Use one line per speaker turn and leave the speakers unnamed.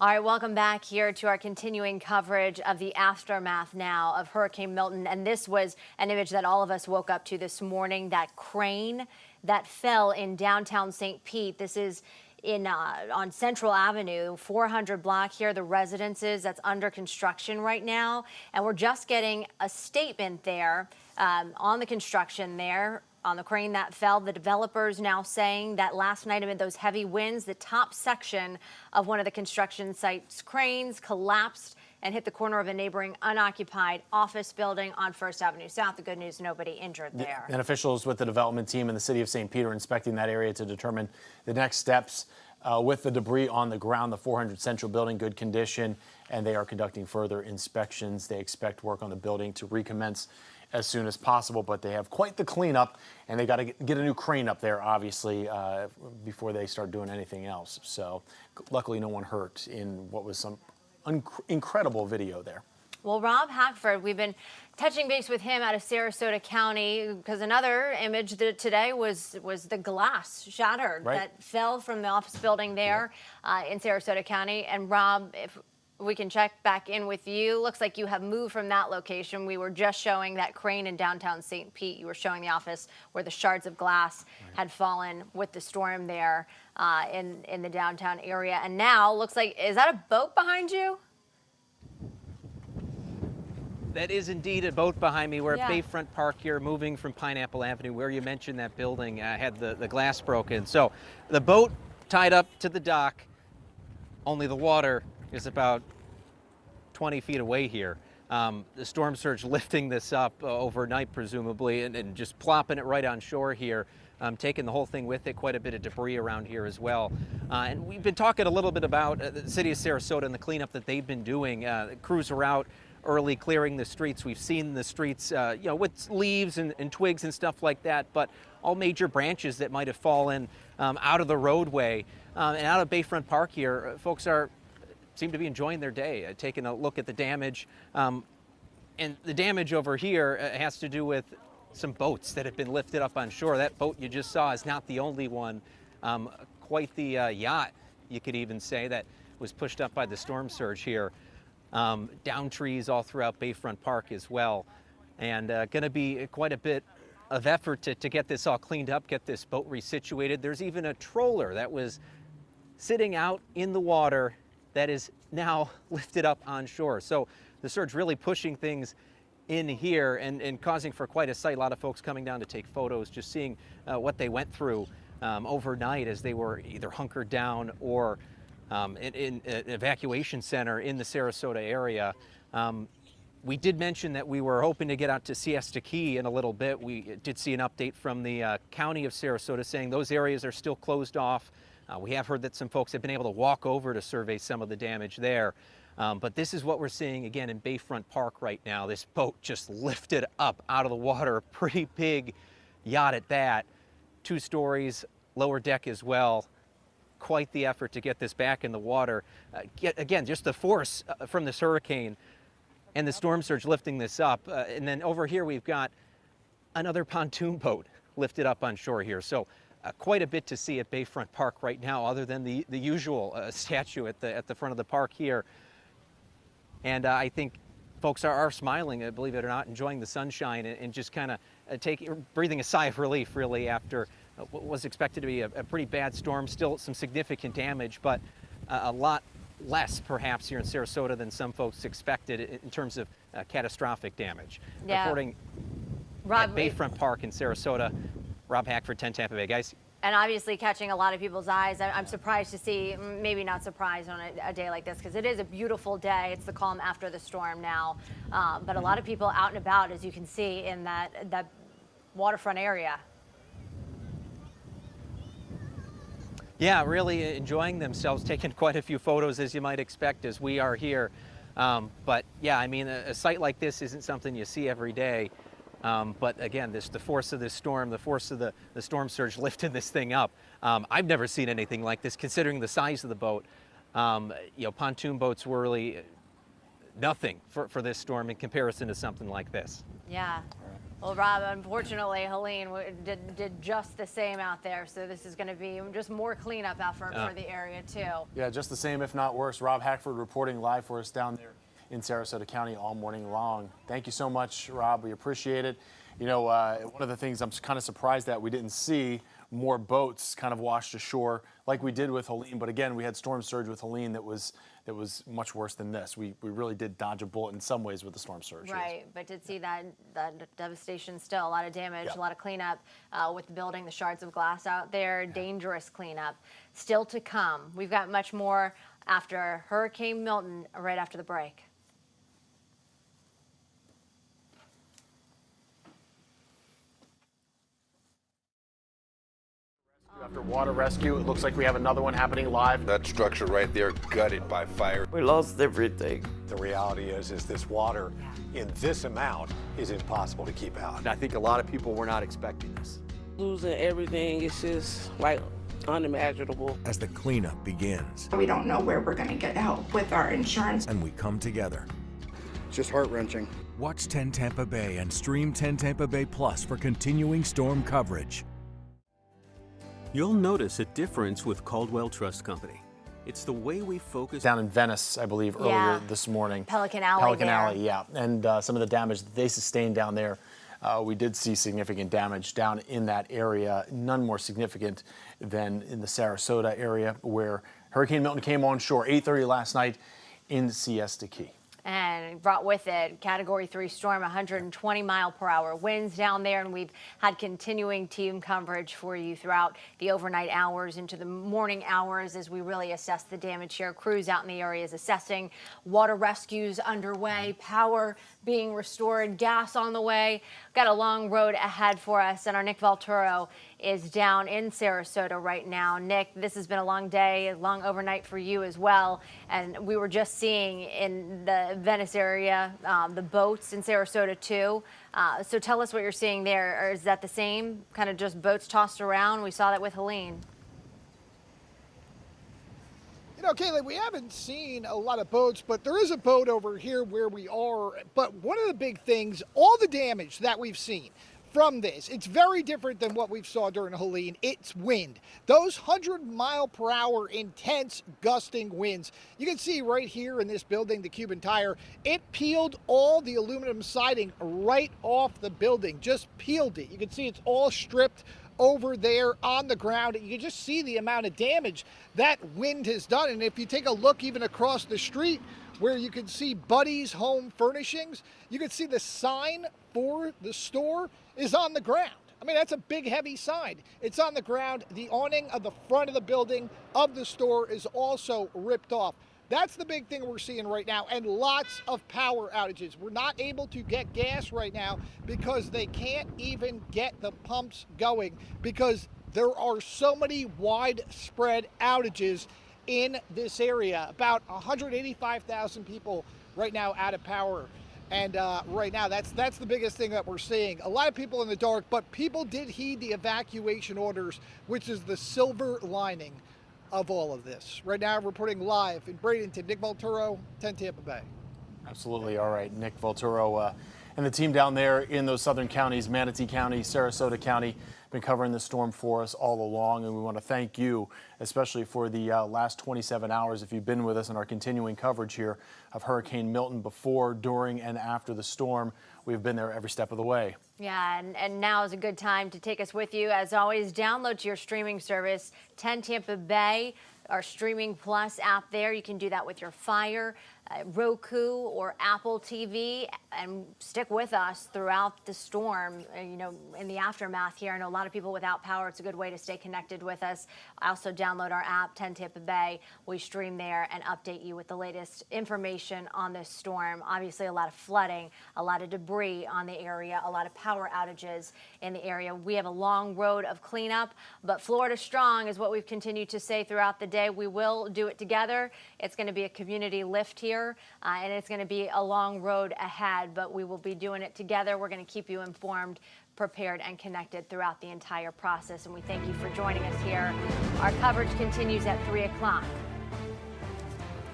All right, welcome back here to our continuing coverage of the aftermath now of Hurricane Milton. And this was an image that all of us woke up to this morning, that crane that fell in downtown St. Pete. This is on Central Avenue, 400 block here, the residences that's under construction right now. And we're just getting a statement there on the construction there. On the crane that fell, the developers now saying that last night amid those heavy winds, the top section of one of the construction site's cranes collapsed and hit the corner of a neighboring unoccupied office building on First Avenue South. The good news, nobody injured there.
And officials with the development team in the city of St. Peter inspecting that area to determine the next steps with the debris on the ground. The 400 Central building, good condition, and they are conducting further inspections. They expect work on the building to recommence as soon as possible, but they have quite the cleanup, and they got to get a new crane up there, obviously, before they start doing anything else. So luckily no one hurt in what was some incredible video there.
Well, Rob Hackford, we've been touching base with him out of Sarasota County because another image that today was the glass shattered that fell from the office building there in Sarasota County. And Rob, if we can check back in with you. Looks like you have moved from that location. We were just showing that crane in downtown St. Pete. You were showing the office where the shards of glass had fallen with the storm there in the downtown area. And now looks like, is that a boat behind you?
That is indeed a boat behind me. We're at Bayfront Park here, moving from Pineapple Avenue, where you mentioned that building had the glass broken. So the boat tied up to the dock, only the water is about 20 feet away here. The storm surge lifting this up overnight, presumably, and just plopping it right on shore here, taking the whole thing with it. Quite a bit of debris around here as well. And we've been talking a little bit about the city of Sarasota and the cleanup that they've been doing. Crews are out early clearing the streets. We've seen the streets, with leaves and twigs and stuff like that, but all major branches that might have fallen out of the roadway and out of Bayfront Park here. Folks seem to be enjoying their day, taking a look at the damage. And the damage over here has to do with some boats that have been lifted up on shore. That boat you just saw is not the only one. Quite the yacht, you could even say, that was pushed up by the storm surge here. Down trees all throughout Bayfront Park as well. And going to be quite a bit of effort to get this all cleaned up, get this boat resituated. There's even a troller that was sitting out in the water that is now lifted up on shore. So the surge really pushing things in here and causing for quite a sight. A lot of folks coming down to take photos, just seeing what they went through overnight as they were either hunkered down or in an evacuation center in the Sarasota area. We did mention that we were hoping to get out to Siesta Key in a little bit. We did see an update from the county of Sarasota saying those areas are still closed off. We have heard that some folks have been able to walk over to survey some of the damage there. But this is what we're seeing again in Bayfront Park right now. This boat just lifted up out of the water, a pretty big yacht at that. 2 stories, lower deck as well. Quite the effort to get this back in the water. Again, just the force from this hurricane and the storm surge lifting this up. And then over here we've got another pontoon boat lifted up on shore here. So quite a bit to see at Bayfront Park right now, other than the usual statue at the front of the park here. And I think folks are smiling, believe it or not, enjoying the sunshine and just kind of breathing a sigh of relief, really, after what was expected to be a pretty bad storm. Still some significant damage, but a lot less perhaps here in Sarasota than some folks expected in terms of catastrophic damage. Reporting at Bayfront Park in Sarasota, Rob Hackford, 10 Tampa Bay. Guys.
And obviously catching a lot of people's eyes. I'm surprised to see, maybe not surprised on a day like this, because it is a beautiful day. It's the calm after the storm now. But a lot of people out and about, as you can see, in that waterfront area.
Yeah, really enjoying themselves, taking quite a few photos, as you might expect, as we are here. But yeah, I mean, a sight like this isn't something you see every day. But again, the force of this storm, the force of the storm surge lifted this thing up. I've never seen anything like this, considering the size of the boat. Pontoon boats were really nothing for this storm in comparison to something like this.
Yeah. Well, Rob, unfortunately, Helene did just the same out there. So this is going to be just more cleanup effort for the area, too.
Yeah, just the same, if not worse. Rob Hackford reporting live for us down there in Sarasota County all morning long. Thank you so much, Rob. We appreciate it. You know, one of the things I'm kind of surprised that we didn't see more boats kind of washed ashore like we did with Helene. But again, we had storm surge with Helene that was much worse than this. We really did dodge a bullet in some ways with the storm surge.
Right, but did see that devastation still, a lot of damage,
Yep.
a lot of cleanup with the building, the shards of glass out there, dangerous cleanup. Still to come. We've got much more after Hurricane Milton right after the break.
After water rescue, it looks like we have another one happening live.
That structure right there gutted by fire.
We lost everything.
The reality is this water in this amount is impossible to keep out.
I think a lot of people were not expecting this.
Losing everything is just like unimaginable.
As the cleanup begins
We don't know where we're going to get help with our insurance.
and we come together.
It's just heart-wrenching.
Watch 10 Tampa Bay and stream 10 Tampa Bay Plus for continuing storm coverage.
You'll notice a difference with Caldwell Trust Company. It's the way we focus.
Down in Venice, I believe, earlier this morning.
Pelican Alley
Pelican
there.
Alley, yeah. And some of the damage that they sustained down there, we did see significant damage down in that area. None more significant than in the Sarasota area where Hurricane Milton came on shore 8:30 last night in Siesta Key.
And brought with it Category 3 storm, 120-mile-per-hour winds down there, and we've had continuing team coverage for you throughout the overnight hours into the morning hours as we really assess the damage here. Crews out in the area is assessing, water rescues underway, power being restored, gas on the way. Got a long road ahead for us, and our Nick Valturo is down in Sarasota right now. Nick, this has been a long day, a long overnight for you as well, and we were just seeing in the Venice area the boats in Sarasota too. So tell us what you're seeing there. Or is that the same, kind of just boats tossed around? We saw that with Helene.
You know, Kayla, we haven't seen a lot of boats, but there is a boat over here where we are. But one of the big things, all the damage that we've seen from this, it's very different than what we saw during Helene. It's wind. Those 100-mile-per-hour intense gusting winds. You can see right here in this building, the Cuban Tire, it peeled all the aluminum siding right off the building, just peeled it. You can see it's all stripped over there on the ground. You can just see the amount of damage that wind has done. And if you take a look even across the street where you can see Buddy's Home Furnishings, you can see the sign for the store is on the ground. I mean, that's a big, heavy sign. It's on the ground. The awning of the front of the building of the store is also ripped off. That's the big thing we're seeing right now, and lots of power outages. We're not able to get gas right now because they can't even get the pumps going because there are so many widespread outages in this area. About 185,000 people right now out of power. And right now, that's the biggest thing that we're seeing. A lot of people in the dark, but people did heed the evacuation orders, which is the silver lining of all of this. Right now, reporting live in Bradenton, Nick Valturo, 10 Tampa Bay.
Absolutely. All right, Nick Valturo and the team down there in those southern counties, Manatee County, Sarasota County, been covering the storm for us all along, and we want to thank you, especially for the last 27 hours, if you've been with us in our continuing coverage here of Hurricane Milton before, during, and after the storm. We've been there every step of the way.
Yeah, and now is a good time to take us with you. As always, download to your streaming service, 10 Tampa Bay, our Streaming Plus app there. You can do that with your Fire, Roku, or Apple TV, and stick with us throughout the storm, you know, in the aftermath here. I know a lot of people without power. It's a good way to stay connected with us. Also download our app, 10 Tampa Bay. We stream there and update you with the latest information on this storm. Obviously, a lot of flooding, a lot of debris on the area, a lot of power outages in the area. We have a long road of cleanup, but Florida Strong is what we've continued to say throughout the day. We will do it together. It's going to be a community lift here, and it's going to be a long road ahead, but we will be doing it together. We're going to keep you informed, prepared, and connected throughout the entire process, and we thank you for joining us here. Our coverage continues at 3 o'clock.